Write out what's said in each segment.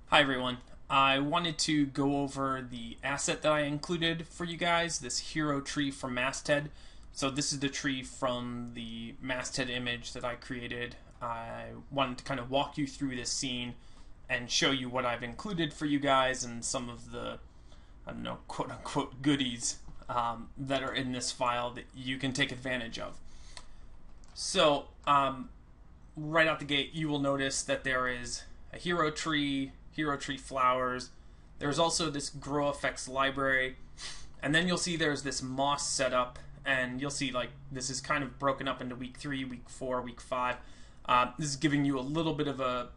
Hi everyone. I wanted to go over the asset that I included for you guys, this hero tree from Masthead. So this is the tree from the Masthead image that I created. I wanted to kind of walk you through this scene and show you what I've included for you guys and some of the, I don't know, quote unquote goodies that are in this file that you can take advantage of. So right out the gate, you will notice that there is a hero tree flowers. There's also this GrowFX library, and then you'll see there's this moss setup, and you'll see like this is kind of broken up into week 3, week 4, week 5. This is giving you a little bit of a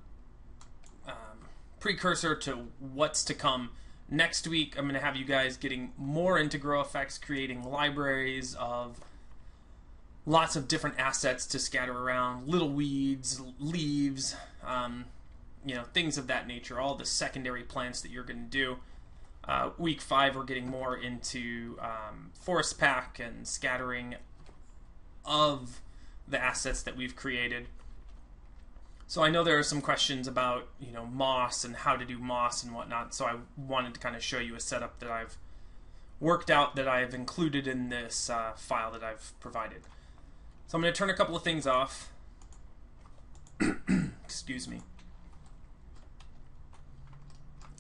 precursor to what's to come. Next week, I'm going to have you guys getting more into GrowFX, creating libraries of lots of different assets to scatter around, little weeds, leaves, things of that nature, all the secondary plants that you're going to do. Week 5, we're getting more into forest pack and scattering of the assets that we've created. So I know there are some questions about, moss and how to do moss and whatnot, so I wanted to kind of show you a setup that I've worked out that I've included in this file that I've provided. So I'm going to turn a couple of things off. Excuse me.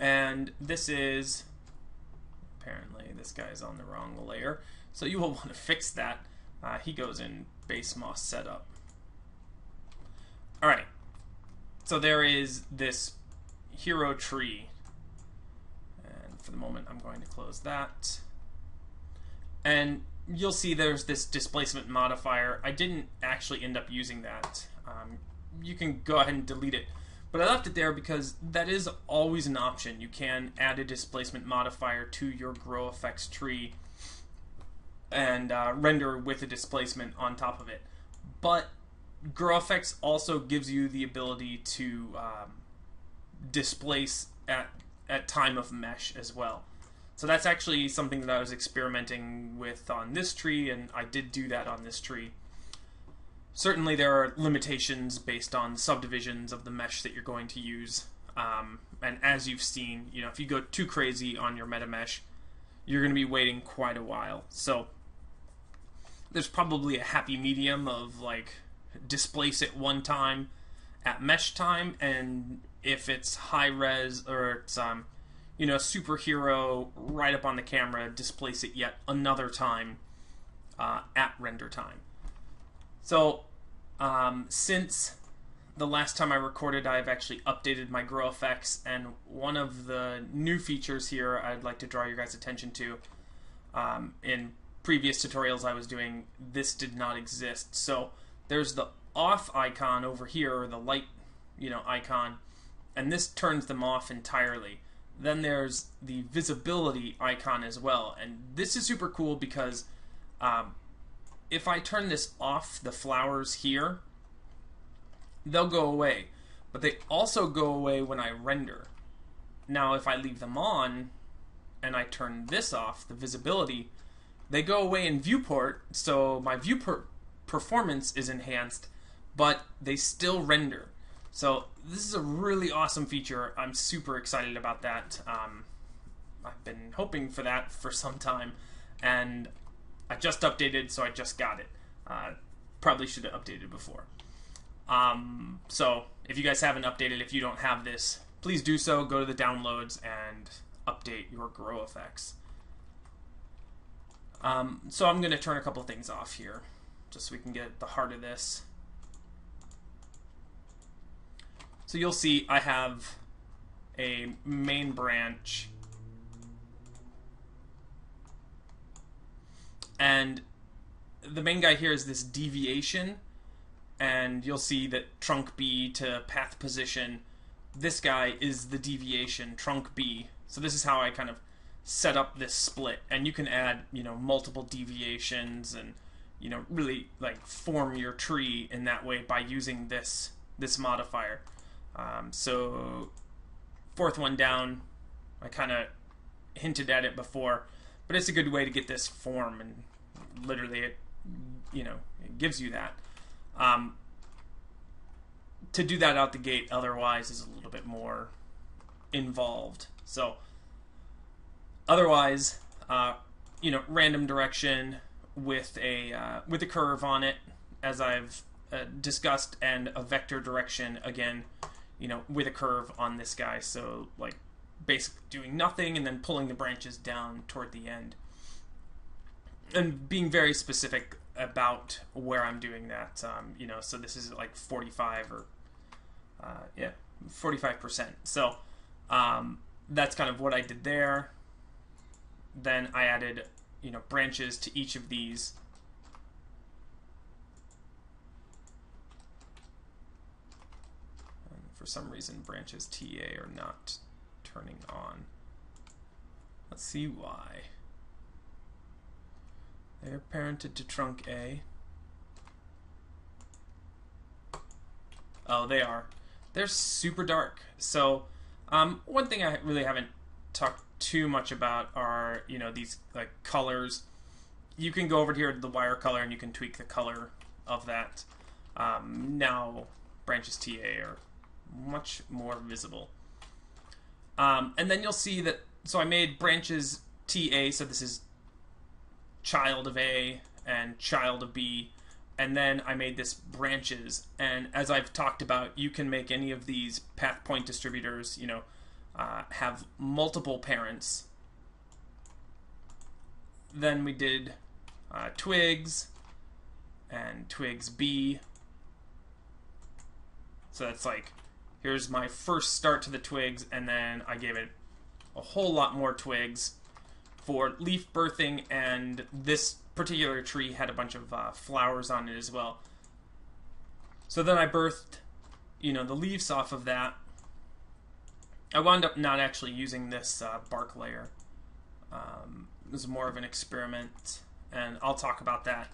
And this is, apparently this guy's on the wrong layer, so you will want to fix that. He goes in base moss setup. Alright, so there is this hero tree, and for the moment I'm going to close that. And you'll see there's this displacement modifier. I didn't actually end up using that. You can go ahead and delete it. But I left it there because that is always an option. You can add a displacement modifier to your GrowFX tree and render with a displacement on top of it. But GrowFX also gives you the ability to displace at time of mesh as well. So that's actually something that I was experimenting with on this tree, and I did do that on this tree. Certainly there are limitations based on subdivisions of the mesh that you're going to use. And as you've seen, if you go too crazy on your meta mesh, you're going to be waiting quite a while. So there's probably a happy medium of like displace it one time at mesh time, and if it's high res or it's superhero right up on the camera, displace it yet another time at render time. So, since the last time I recorded, I've actually updated my GrowFX, and one of the new features here I'd like to draw your guys' attention to. In previous tutorials I was doing, this did not exist. So, there's the off icon over here, or the light, icon, and this turns them off entirely. Then there's the visibility icon as well, and this is super cool because if I turn this off, the flowers here, they'll go away. But they also go away when I render. Now, if I leave them on and I turn this off, the visibility, they go away in viewport, so my viewport performance is enhanced, but they still render. So this is a really awesome feature. I'm super excited about that. I've been hoping for that for some time, and I just updated, so I just got it. Probably should have updated before. So if you guys haven't updated, if you don't have this, please do so. Go to the downloads and update your GrowFX. So I'm going to turn a couple things off here, just so we can get at the heart of this. So you'll see I have a main branch, and the main guy here is this deviation, and you'll see that trunk B to path position, this guy is the deviation, trunk B. So this is how I kind of set up this split, and you can add, multiple deviations and, really like form your tree in that way by using this modifier. So fourth one down, I kind of hinted at it before, but it's a good way to get this form, and literally it gives you that. To do that out the gate otherwise is a little bit more involved. So otherwise, random direction with a curve on it, as I've discussed, and a vector direction again, with a curve on this guy. So like basically doing nothing and then pulling the branches down toward the end, and being very specific about where I'm doing that. So this is like 45 or 45%. So that's kind of what I did there. Then I added, branches to each of these. And for some reason, branches TA are not turning on. Let's see why. They're parented to trunk A. Oh, they are. They're super dark. So one thing I really haven't talked too much about are, these like colors. You can go over here to the wire color and you can tweak the color of that. Now branches TA are much more visible. And then you'll see that, so I made branches TA, so this is child of A and child of B, and then I made this branches. And as I've talked about, you can make any of these path point distributors, have multiple parents. Then we did twigs and twigs B. So that's like, here's my first start to the twigs, and then I gave it a whole lot more twigs for leaf birthing, and this particular tree had a bunch of flowers on it as well. So then I birthed, the leaves off of that. I wound up not actually using this bark layer. It was more of an experiment, and I'll talk about that.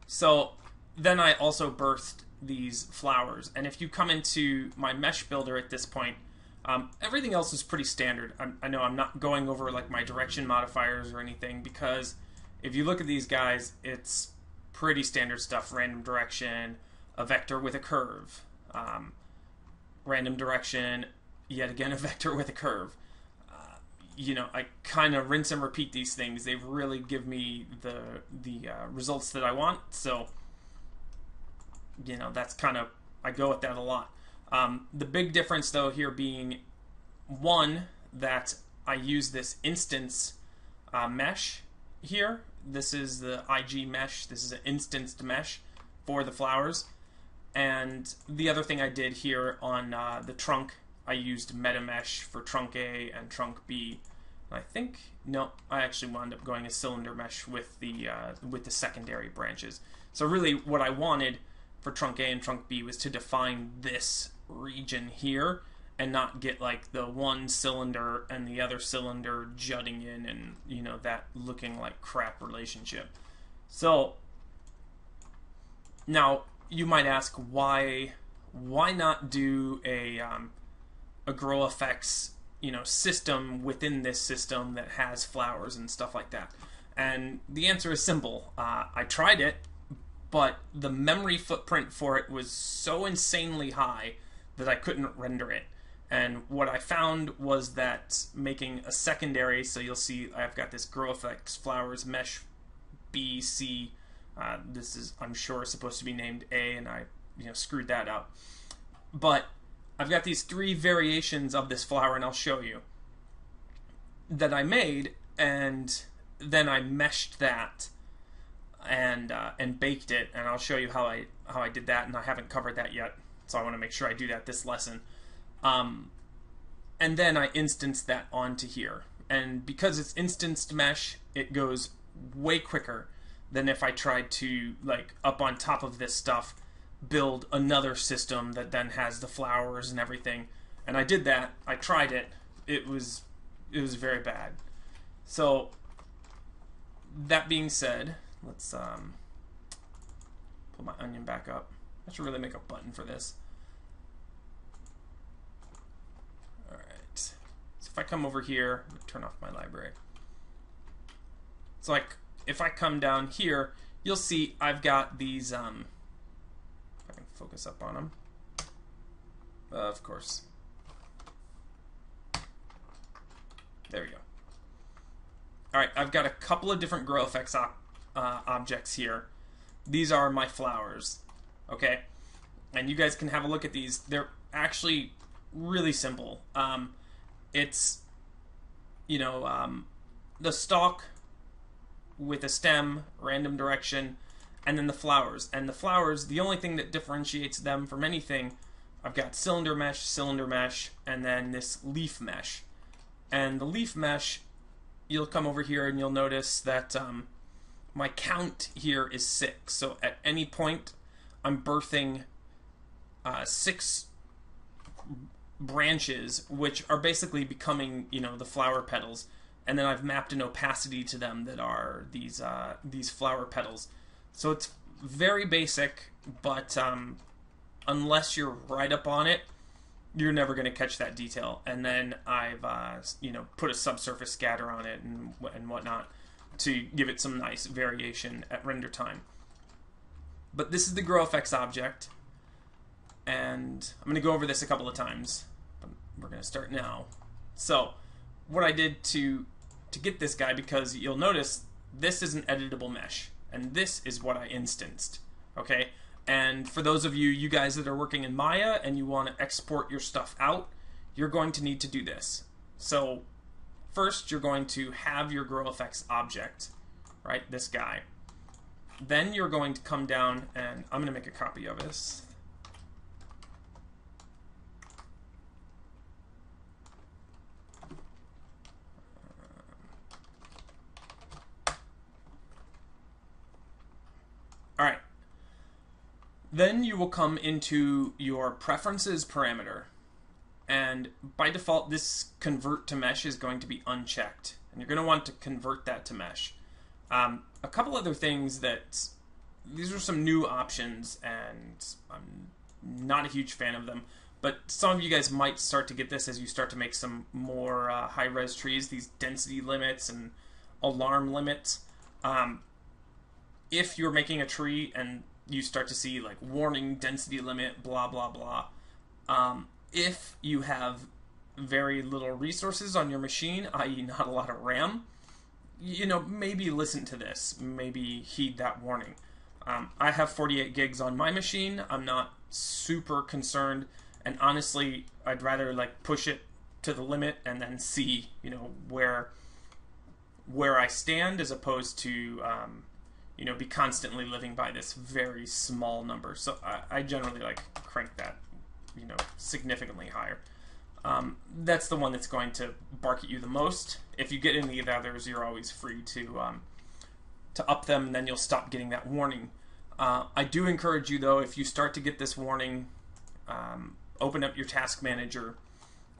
So then I also birthed these flowers, and if you come into my mesh builder at this point, everything else is pretty standard. I know I'm not going over like my direction modifiers or anything, because if you look at these guys, it's pretty standard stuff. Random direction, a vector with a curve, random direction, yet again a vector with a curve. I kind of rinse and repeat these things. They really give me the results that I want. So that's kind of, I go with that a lot. The big difference though here being, one, that I use this instance mesh here. This is the IG mesh. This is an instanced mesh for the flowers. And the other thing I did here on the trunk, I used meta mesh for trunk A and trunk B. And I actually wound up going a cylinder mesh with the secondary branches. So really what I wanted for trunk A and trunk B was to define this region here and not get like the one cylinder and the other cylinder jutting in and that looking like crap relationship. So now you might ask, why not do a GrowFX system within this system that has flowers and stuff like that? And the answer is simple. I tried it, but the memory footprint for it was so insanely high that I couldn't render it. And what I found was that making a secondary, so you'll see I've got this GrowFX flowers mesh B, C. This is, I'm sure, supposed to be named A, and I screwed that up. But I've got these three variations of this flower, and I'll show you, that I made, and then I meshed that and baked it, and I'll show you how I did that, and I haven't covered that yet, so I want to make sure I do that this lesson. And then I instanced that onto here, and because it's instanced mesh, it goes way quicker than if I tried to, like, up on top of this stuff, build another system that then has the flowers and everything. And I did that. I tried it. It was very bad. So that being said, let's pull my onion back up. I should really make a button for this. All right. So if I come over here, turn off my library. So like if I come down here, you'll see I've got these. If I can focus up on them. Of course. There we go. All right, I've got a couple of different GrowFX objects here. These are my flowers, okay? And you guys can have a look at these. They're actually really simple. It's, the stalk with a stem, random direction, and then the flowers. And the flowers, the only thing that differentiates them from anything, I've got cylinder mesh, and then this leaf mesh. And the leaf mesh, you'll come over here and you'll notice that my count here is 6. So at any point, I'm birthing 6 branches, which are basically becoming, the flower petals. And then I've mapped an opacity to them that are these flower petals. So it's very basic, but unless you're right up on it, you're never going to catch that detail. And then I've put a subsurface scatter on it and whatnot to give it some nice variation at render time. But this is the GrowFX object, and I'm going to go over this a couple of times. But we're going to start now. So what I did to get this guy, because you'll notice this is an editable mesh, and this is what I instanced, okay? And for those of you guys that are working in Maya and you want to export your stuff out, you're going to need to do this. So first you're going to have your GrowFX object, right, this guy. Then you're going to come down, and I'm going to make a copy of this. All right. Then you will come into your preferences parameter, and by default this convert to mesh is going to be unchecked, and you're going to want to convert that to mesh. A couple other things these are some new options, and I'm not a huge fan of them, but some of you guys might start to get this as you start to make some more high-res trees, these density limits and alarm limits. If you're making a tree and you start to see like warning, density limit, blah, blah, blah, if you have very little resources on your machine, i.e. not a lot of RAM, maybe listen to this, maybe heed that warning. I have 48 gigs on my machine. I'm not super concerned, and honestly, I'd rather like push it to the limit and then see, where I stand, as opposed to, be constantly living by this very small number. So I generally like crank that, significantly higher. That's the one that's going to bark at you the most. If you get any of the others, you're always free to up them, and then you'll stop getting that warning. I do encourage you, though, if you start to get this warning, open up your task manager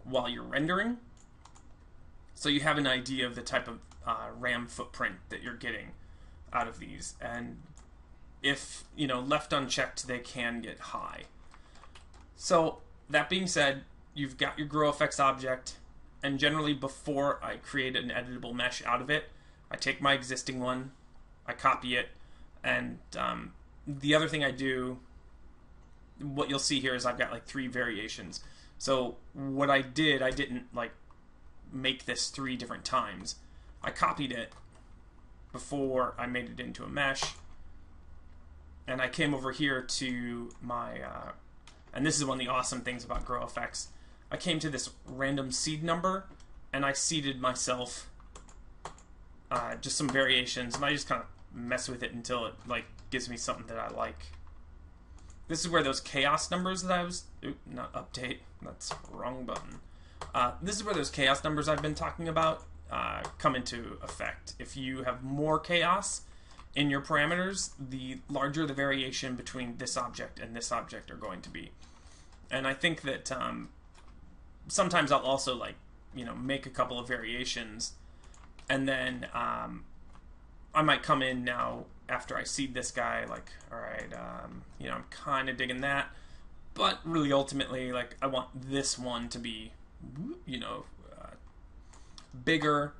while you're rendering, so you have an idea of the type of RAM footprint that you're getting out of these. And if left unchecked, they can get high. So that being said, you've got your GrowFX object, and generally before I create an editable mesh out of it, I take my existing one, I copy it, and the other thing I do, what you'll see here is I've got like 3 variations. So what I didn't like make this 3 different times. I copied it before I made it into a mesh, and I came over here to my, and this is one of the awesome things about GrowFX, I came to this random seed number, and I seeded myself just some variations, and I just kind of mess with it until it like gives me something that I like. This is where those chaos numbers that I was, not update, that's wrong button. This is where those chaos numbers I've been talking about come into effect. If you have more chaos in your parameters, the larger the variation between this object and this object are going to be. And I think that sometimes I'll also like, make a couple of variations, and then I might come in now after I seed this guy, like, all right, I'm kind of digging that, but really ultimately, like, I want this one to be, bigger,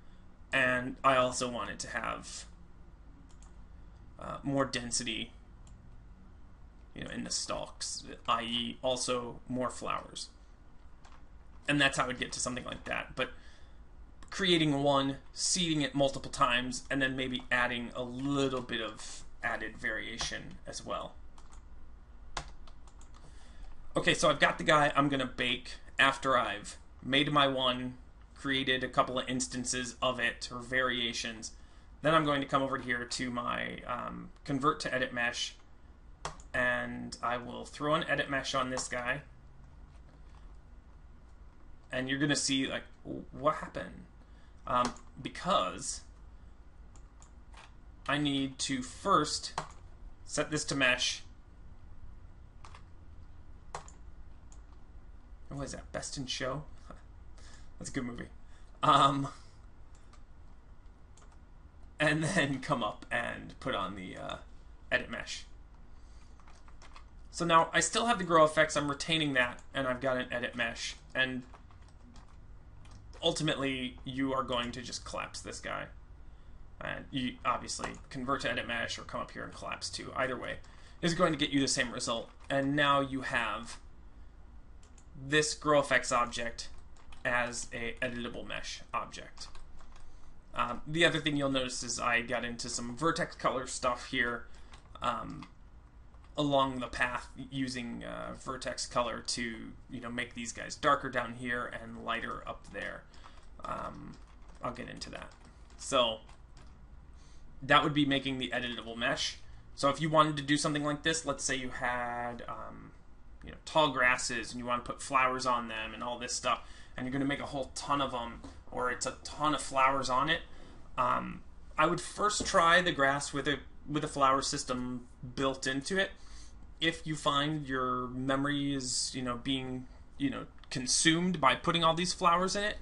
and I also want it to have more density, in the stalks, i.e. also more flowers. And that's how I would get to something like that. But creating one, seeding it multiple times, and then maybe adding a little bit of added variation as well. Okay, so I've got the guy I'm going to bake after I've made my one, created a couple of instances of it or variations. Then I'm going to come over here to my convert to edit mesh, and I will throw an edit mesh on this guy. And you're going to see, like, what happened? Because I need to first set this to mesh. What is that? Best in Show? That's a good movie. And then come up and put on the edit mesh. So now I still have the GrowFX. I'm retaining that, and I've got an edit mesh. And ultimately, you are going to just collapse this guy. And you obviously convert to edit mesh or come up here and collapse too. Either way is going to get you the same result. And now you have this GrowFX object as a editable mesh object. The other thing you'll notice is I got into some vertex color stuff here along the path using vertex color to make these guys darker down here and lighter up there. I'll get into that. So that would be making the editable mesh. So if you wanted to do something like this, let's say you had tall grasses and you want to put flowers on them and all this stuff, and you're going to make a whole ton of them, or it's a ton of flowers on it, I would first try the grass with a flower system built into it. If you find your memory is being consumed by putting all these flowers in it,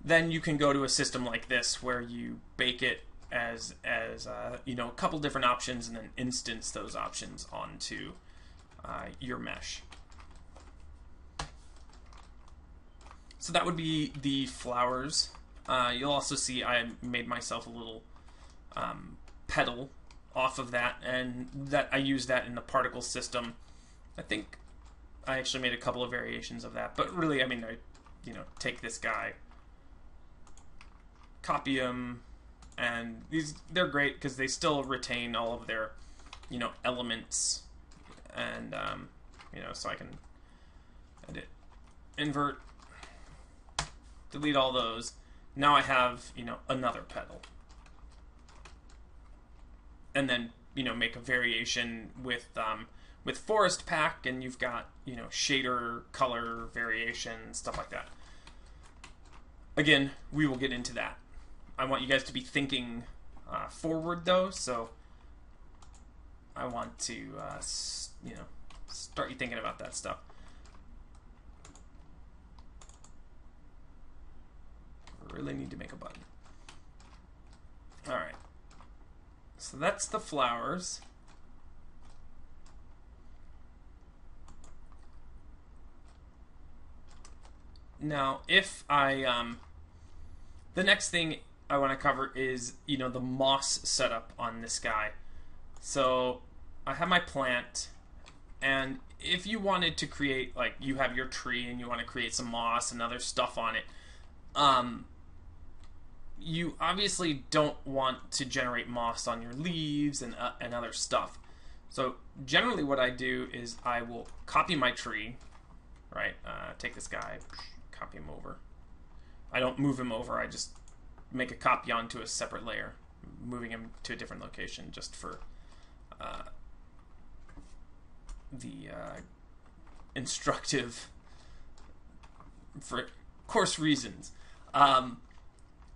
then you can go to a system like this where you bake it as a couple different options and then instance those options onto your mesh. So that would be the flowers. You'll also see I made myself a little petal off of that, and that I use that in the particle system. I think I actually made a couple of variations of that, but really, I take this guy, copy him, and they're great because they still retain all of their elements, and so I can edit, invert, delete all those. Now I have another petal, and then make a variation with forest pack, and you've got shader color variation, stuff like that. Again, we will get into that. I want you guys to be thinking forward though, so I want to start you thinking about that stuff. Really need to make a button. Alright. So that's the flowers. Now, if I, the next thing I want to cover is, the moss setup on this guy. So, I have my plant, and if you wanted to create, like, you have your tree and you want to create some moss and other stuff on it, you obviously don't want to generate moss on your leaves and other stuff. So generally what I do is I will copy my tree, right? Take this guy, copy him over. I don't move him over, I just make a copy onto a separate layer, moving him to a different location just for the instructive, for course reasons.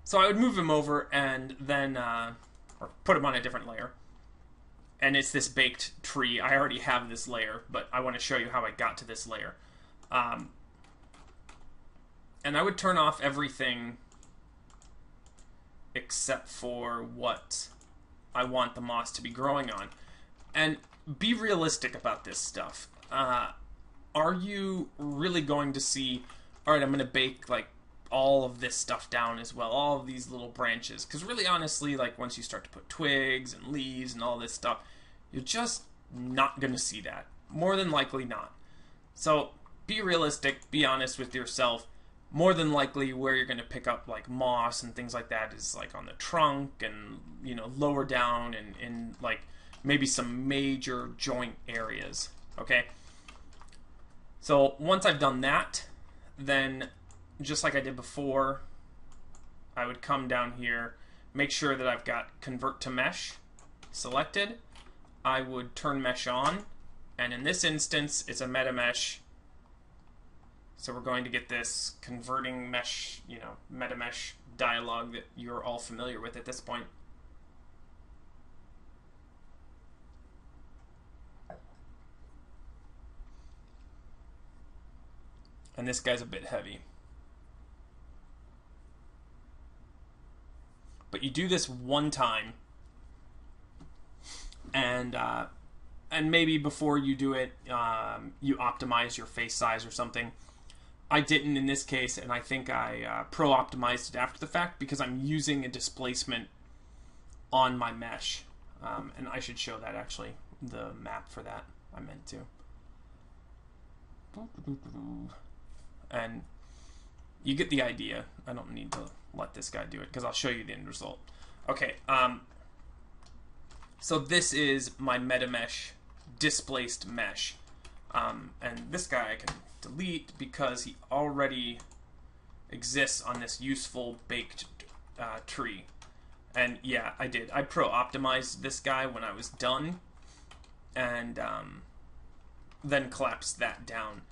So I would move him over and then, or put him on a different layer. And it's this baked tree. I already have this layer, but I want to show you how I got to this layer. And I would turn off everything except for what I want the moss to be growing on. And be realistic about this stuff. Are you really going to see, alright, I'm going to bake, like, all of this stuff down as well, all of these little branches, because really honestly, like, once you start to put twigs and leaves and all this stuff, you're just not going to see that. More than likely not. So be realistic, be honest with yourself. more than likely where you're going to pick up like moss and things like that is like on the trunk and, you know, lower down and in like maybe some major joint areas. Okay, so once I've done that, then just like I did before, I would come down here, make sure that I've got convert to mesh selected. I would turn mesh on, and in this instance it's a meta mesh, so we're going to get this converting mesh, you know, meta mesh dialog that you're all familiar with at this point. And this guy's a bit heavy. But you do this one time, and maybe before you do it, you optimize your face size or something. I didn't in this case, and I think I pro-optimized it after the fact because I'm using a displacement on my mesh. And I should show that actually, the map for that. I meant to. And you get the idea. I don't need to let this guy do it because I'll show you the end result. Okay, so this is my meta mesh displaced mesh. And this guy I can delete because he already exists on this useful baked tree. And yeah, I did. I pro-optimized this guy when I was done, and then collapsed that down.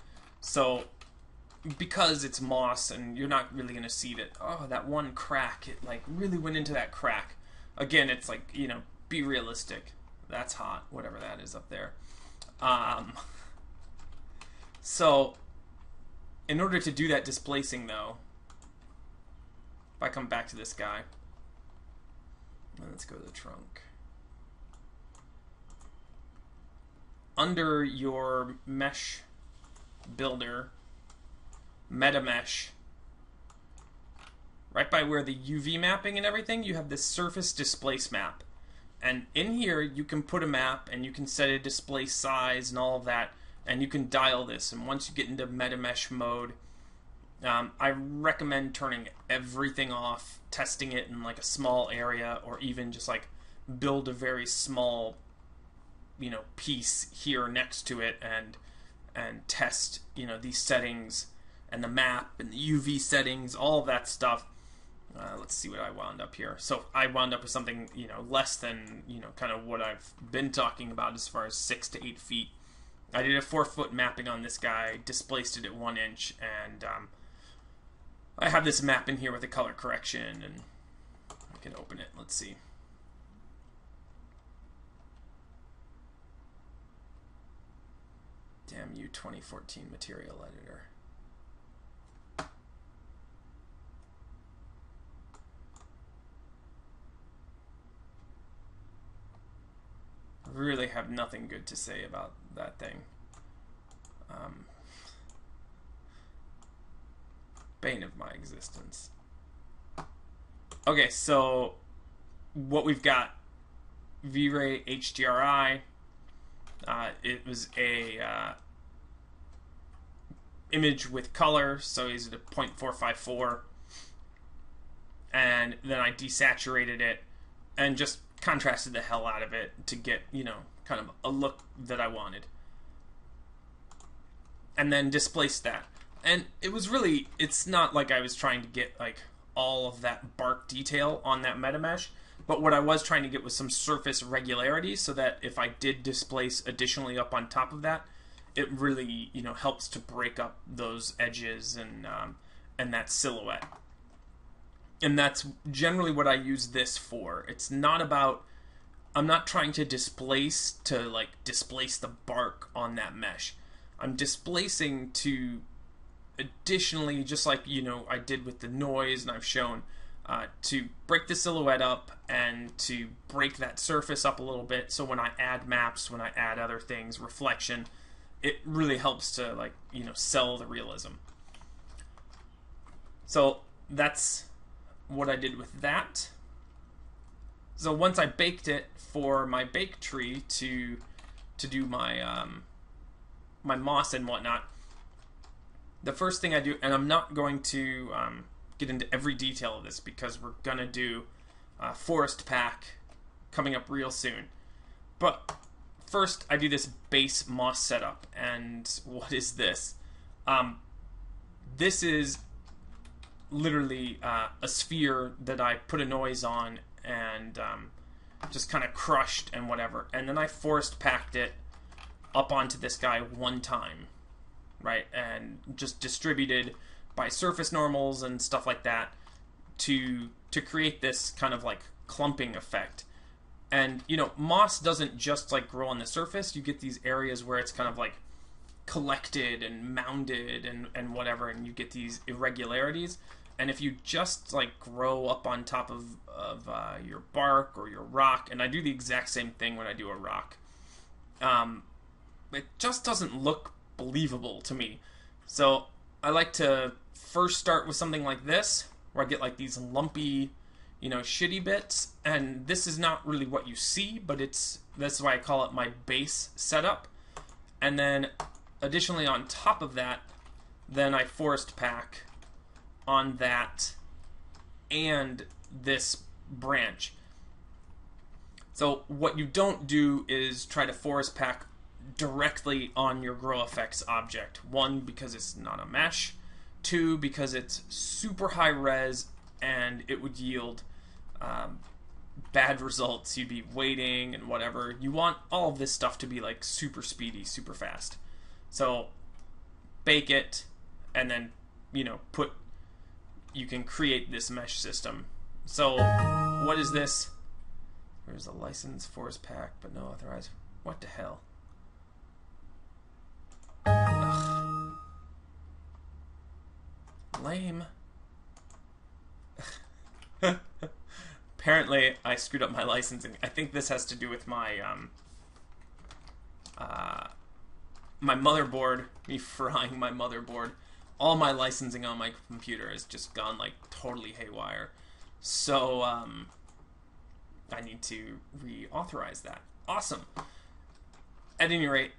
So because it's moss and you're not really going to see that, oh, that one crack, it like really went into that crack. Again, it's like, you know, be realistic. That's hot, whatever that is up there. So in order to do that displacing though, if I come back to this guy, let's go to the trunk. Under your mesh builder, meta mesh, right by where the UV mapping and everything, you have this surface displace map. And in here you can put a map and you can set a displace size and all of that, and you can dial this. And once you get into meta mesh mode, I recommend turning everything off, testing it in like a small area, or even just like build a very small, you know, piece here next to it and test, you know, these settings and the map and the UV settings, all of that stuff. Let's see what I wound up here. So I wound up with something, you know, less than, you know, kind of what I've been talking about as far as 6 to 8 feet. I did a 4-foot mapping on this guy, displaced it at 1 inch, and I have this map in here with a color correction, and I can open it. Let's see. Damn you, 2014 material editor. Really have nothing good to say about that thing. Bane of my existence. Okay, so what we've got, V-Ray HDRI. It was a image with color, so he's at a 0.454, and then I desaturated it and just contrasted the hell out of it to get, you know, kind of a look that I wanted, and then displaced that. And it was really, it's not like I was trying to get like all of that bark detail on that meta mesh, but what I was trying to get was some surface regularity, so that if I did displace additionally up on top of that, it really, you know, helps to break up those edges and that silhouette. And that's generally what I use this for. It's not about, I'm not trying to displace the bark on that mesh. I'm displacing to additionally, just like, you know, I did with the noise and I've shown, to break the silhouette up and to break that surface up a little bit. So when I add maps, when I add other things, reflection, it really helps to, like, you know, sell the realism. So that's what I did with that. So once I baked it for my bake tree to do my my moss and whatnot, the first thing I do, and I'm not going to get into every detail of this because we're going to do forest pack coming up real soon. But first, I do this base moss setup. And what is this? This is literally a sphere that I put a noise on and just kind of crushed and whatever. And then I forest packed it up onto this guy one time, right? And just distributed by surface normals and stuff like that to create this kind of like clumping effect. And, you know, moss doesn't just like grow on the surface. You get these areas where it's kind of like collected and mounded and whatever, and you get these irregularities. And if you just like grow up on top of your bark or your rock, and I do the exact same thing when I do a rock, it just doesn't look believable to me. So I like to first start with something like this, where I get like these lumpy, you know, shitty bits, and this is not really what you see, but that's why I call it my base setup. And then additionally on top of that, then I forest pack on that and this branch. So what you don't do is try to forest pack directly on your GrowFX object. One, because it's not a mesh. Two, because it's super high res and it would yield bad results. You'd be waiting and whatever. You want all of this stuff to be like super speedy, super fast. So bake it and then, you know, you can create this mesh system. So what is this? There's a license forest pack, but no authorized. What the hell? Ugh. Lame. Apparently, I screwed up my licensing. I think this has to do with my my motherboard. Me frying my motherboard. All my licensing on my computer has just gone like totally haywire. So I need to reauthorize that. Awesome. At any rate,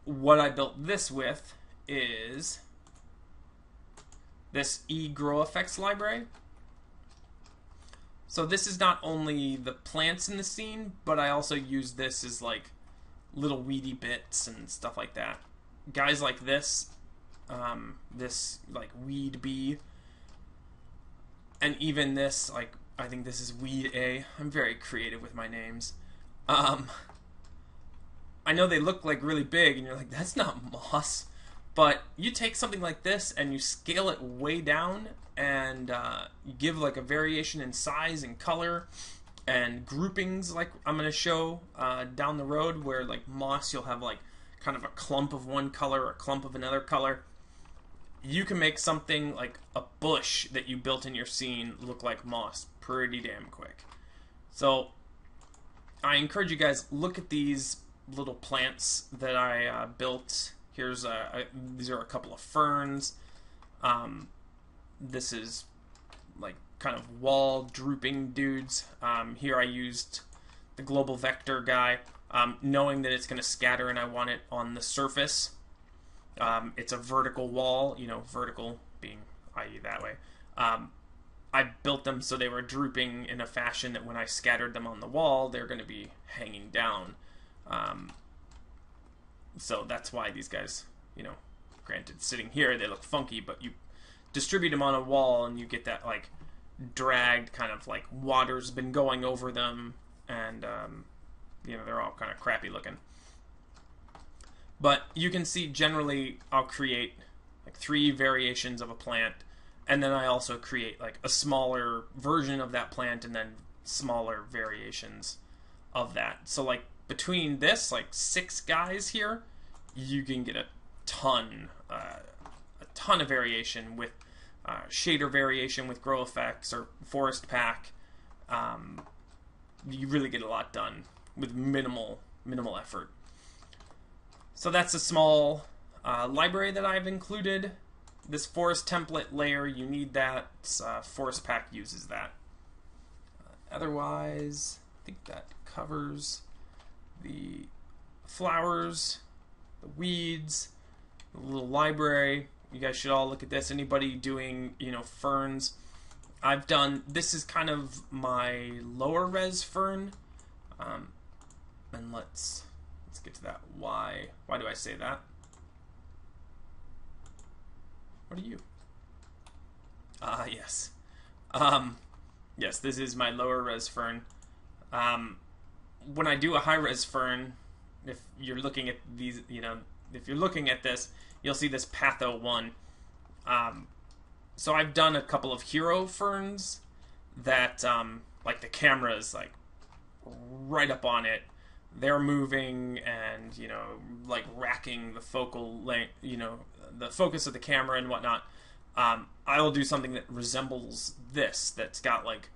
what I built this with is this GrowFX library. So this is not only the plants in the scene, but I also use this as like little weedy bits and stuff like that. Guys like this, this like weed bee, and even this, like, I think this is weed A. I'm very creative with my names. I know they look like really big, and you're like, that's not moss. But you take something like this and you scale it way down, and you give like a variation in size and color and groupings, like I'm going to show down the road, where like moss, you'll have like kind of a clump of one color or a clump of another color. You can make something like a bush that you built in your scene look like moss pretty damn quick. So I encourage you guys, look at these little plants that I built. Here's these are a couple of ferns. This is like kind of wall drooping dudes. Here I used the global vector guy, knowing that it's going to scatter and I want it on the surface. It's a vertical wall, you know, vertical being i.e. that way. I built them so they were drooping in a fashion that when I scattered them on the wall, they're going to be hanging down. So that's why these guys, you know, granted, sitting here, they look funky, but you distribute them on a wall and you get that, like, dragged kind of, like, water's been going over them, and, you know, they're all kind of crappy looking. But you can see, generally, I'll create, like, 3 variations of a plant, and then I also create, like, a smaller version of that plant, and then smaller variations of that. So, like, between this, like 6 guys here, you can get a ton of variation with shader variation with GrowFX or Forest Pack. You really get a lot done with minimal effort. So that's a small library that I've included. This forest template layer, you need that. Forest Pack uses that. Otherwise, I think that covers the flowers, the weeds, the little library. You guys should all look at this. Anybody doing, ferns? I've done, this is kind of my lower res fern. And let's get to that. Why do I say that? What are you? Yes. Yes, this is my lower res fern. When I do a high res fern, if you're looking at these, if you're looking at this, you'll see this Patho 1. So I've done a couple of hero ferns that, like the camera is like right up on it. They're moving and, like racking the focal length, the focus of the camera and whatnot. I will do something that resembles this, that's got like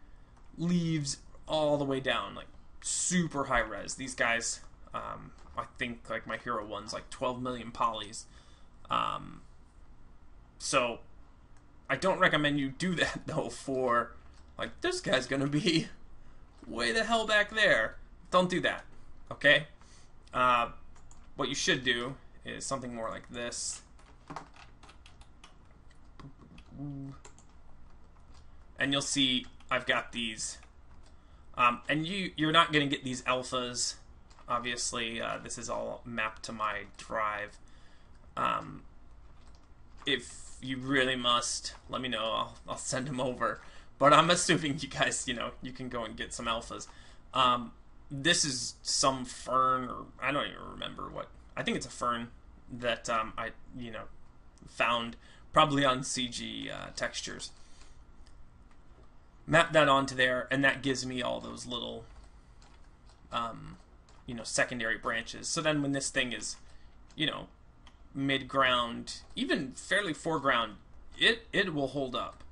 leaves all the way down, like super high res. These guys, I think like my hero one's like 12 million polys. So I don't recommend you do that though for like, this guy's gonna be way the hell back there. Don't do that, okay? What you should do is something more like this. And you'll see I've got these. And you're not going to get these alphas. Obviously, this is all mapped to my drive. If you really must, let me know. I'll send them over. But I'm assuming you guys, you can go and get some alphas. This is some fern, or I don't even remember what. I think it's a fern that I, found probably on CG textures. Map that onto there, and that gives me all those little, secondary branches. So then when this thing is, mid-ground, even fairly foreground, it will hold up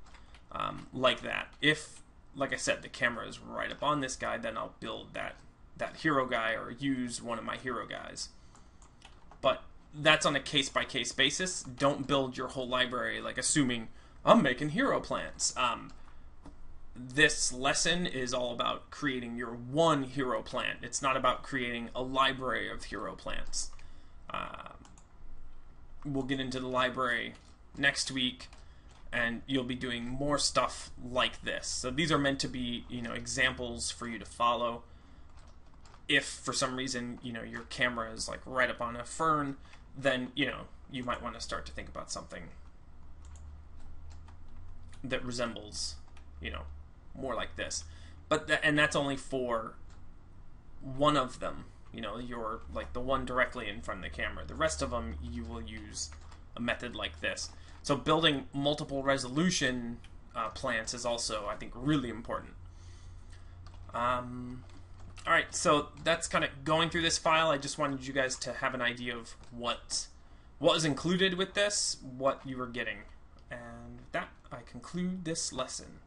like that. If, like I said, the camera is right up on this guy, then I'll build that hero guy or use one of my hero guys. But that's on a case-by-case basis. Don't build your whole library like assuming I'm making hero plants. This lesson is all about creating your one hero plant. It's not about creating a library of hero plants. We'll get into the library next week, and you'll be doing more stuff like this. So these are meant to be, examples for you to follow. If for some reason, your camera is like right up on a fern, then, you might want to start to think about something that resembles, more like this. But and that's only for one of them, you're like the one directly in front of the camera. The rest of them, you will use a method like this. So building multiple resolution plants is also, I think, really important. Alright, so that's kind of going through this file. I just wanted you guys to have an idea of what was included with this, what you were getting. And with that, I conclude this lesson.